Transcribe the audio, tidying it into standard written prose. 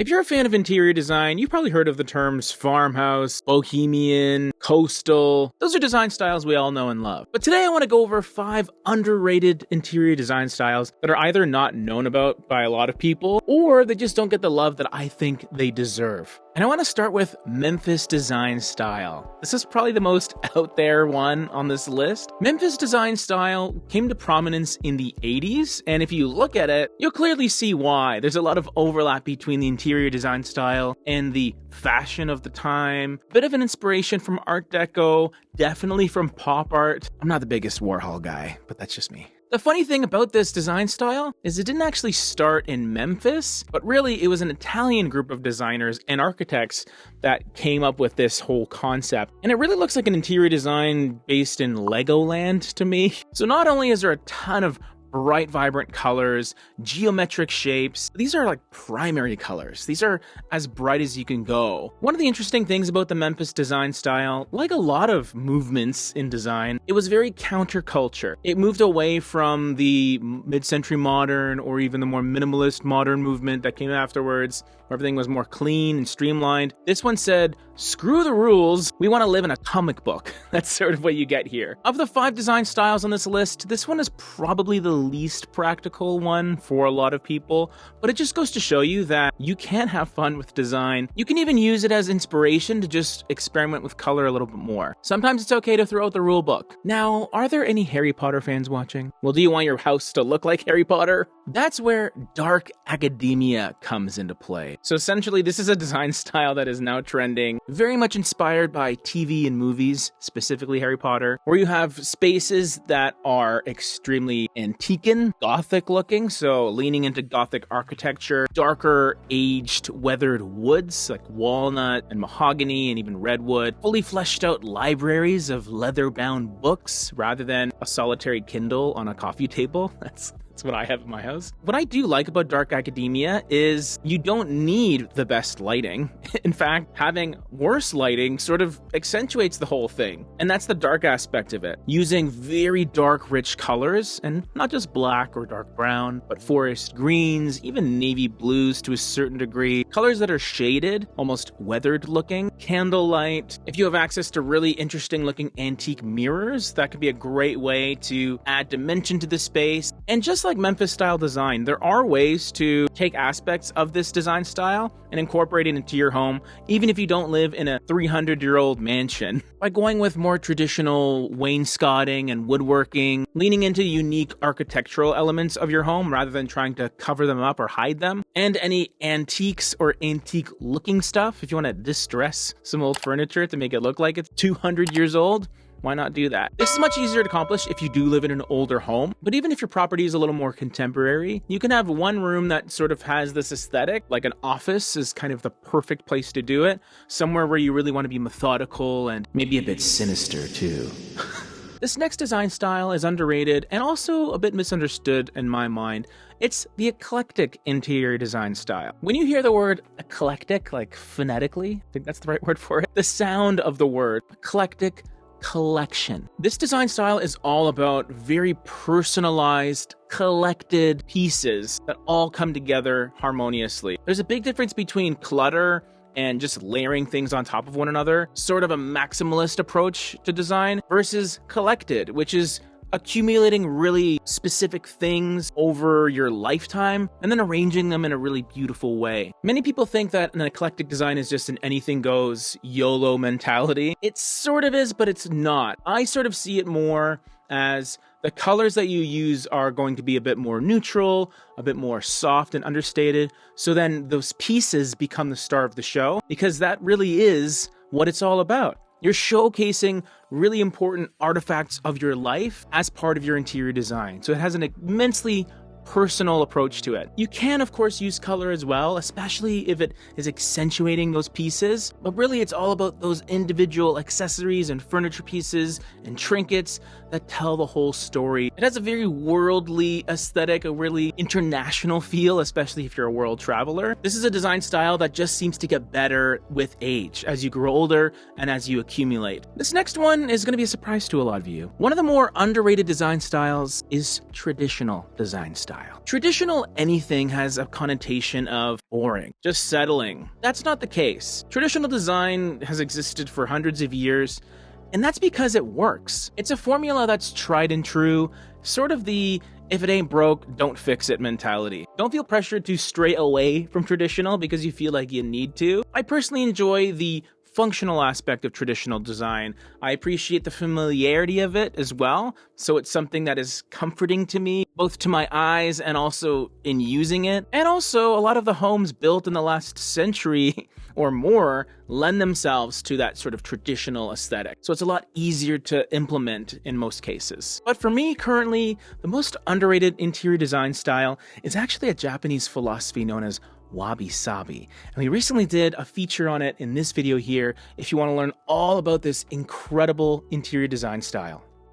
If you're a fan of interior design, you've probably heard of the terms farmhouse, bohemian, coastal. Those are design styles we all know and love. But today I want to go over 5 underrated interior design styles that are either not known about by a lot of people, or they just don't get the love that I think they deserve. And I want to start with Memphis design style. This is probably the most out there one on this list. Memphis design style came to prominence in the 80s, and if you look at it, you'll clearly see why. There's a lot of overlap between the interior design style and the fashion of the time. Bit of an inspiration from Art Deco, definitely from pop art. I'm not the biggest Warhol guy, but that's just me. The funny thing about this design style is it didn't actually start in Memphis, but really it was an Italian group of designers and architects that came up with this whole concept. And it really looks like an interior design based in Legoland to me. So not only is there a ton of bright, vibrant colors, geometric shapes. These are like primary colors. These are as bright as you can go. One of the interesting things about the Memphis design style, like a lot of movements in design, it was very counterculture. It moved away from the mid-century modern or even the more minimalist modern movement that came afterwards, where everything was more clean and streamlined. This one said, screw the rules, we want to live in a comic book. That's sort of what you get here. Of the 5 design styles on this list, this one is probably the least practical one for a lot of people, but it just goes to show you that you can have fun with design. You can even use it as inspiration to just experiment with color a little bit more. Sometimes it's okay to throw out the rule book. Now, are there any Harry Potter fans watching? Well, do you want your house to look like Harry Potter? That's where dark academia comes into play. So essentially, this is a design style that is now trending, very much inspired by TV and movies, specifically Harry Potter, where you have spaces that are extremely antique, Gothic looking, so leaning into Gothic architecture, darker aged weathered woods like walnut and mahogany and even redwood, fully fleshed out libraries of leather bound books rather than a solitary Kindle on a coffee table. That's what I have in my house. What I do like about dark academia is you don't need the best lighting. In fact, having worse lighting sort of accentuates the whole thing. And that's the dark aspect of it. Using very dark, rich colors, and not just black or dark brown, but forest greens, even navy blues to a certain degree. Colors that are shaded, almost weathered looking, candlelight. If you have access to really interesting looking antique mirrors, that could be a great way to add dimension to the space. And just like Memphis style design, there are ways to take aspects of this design style and incorporate it into your home, even if you don't live in a 300-year-old mansion. By going with more traditional wainscoting and woodworking, leaning into unique architectural elements of your home rather than trying to cover them up or hide them, and any antiques or antique looking stuff, if you want to distress some old furniture to make it look like it's 200 years old, why not do that? This is much easier to accomplish if you do live in an older home, but even if your property is a little more contemporary, you can have one room that sort of has this aesthetic, like an office is kind of the perfect place to do it, somewhere where you really want to be methodical and maybe a bit sinister too. This next design style is underrated and also a bit misunderstood in my mind. It's the eclectic interior design style. When you hear the word eclectic, like phonetically, I think that's the right word for it, the sound of the word eclectic collection. This design style is all about very personalized, collected pieces that all come together harmoniously. There's a big difference between clutter and just layering things on top of one another, sort of a maximalist approach to design, versus collected, which is accumulating really specific things over your lifetime and then arranging them in a really beautiful way. Many people think that an eclectic design is just an anything goes YOLO mentality. It sort of is, but it's not. I sort of see it more as the colors that you use are going to be a bit more neutral, a bit more soft and understated. So then those pieces become the star of the show, because that really is what it's all about. You're showcasing really important artifacts of your life as part of your interior design. So it has an immensely personal approach to it. You can, of course, use color as well, especially if it is accentuating those pieces. But really, it's all about those individual accessories and furniture pieces and trinkets that tell the whole story. It has a very worldly aesthetic, a really international feel, especially if you're a world traveler. This is a design style that just seems to get better with age as you grow older and as you accumulate. This next one is going to be a surprise to a lot of you. One of the more underrated design styles is traditional design style. style. Traditional anything has a connotation of boring, just settling. That's not the case. Traditional design has existed for hundreds of years, and that's because it works. It's a formula that's tried and true, sort of the if it ain't broke, don't fix it mentality. Don't feel pressured to stray away from traditional because you feel like you need to. I personally enjoy the functional aspect of traditional design. I appreciate the familiarity of it as well, so it's something that is comforting to me, both to my eyes and also in using it. And also, a lot of the homes built in the last century or more lend themselves to that sort of traditional aesthetic, so it's a lot easier to implement in most cases. But for me, currently, the most underrated interior design style is actually a Japanese philosophy known as wabi-sabi, and we recently did a feature on it in this video here if you want to learn all about this incredible interior design style.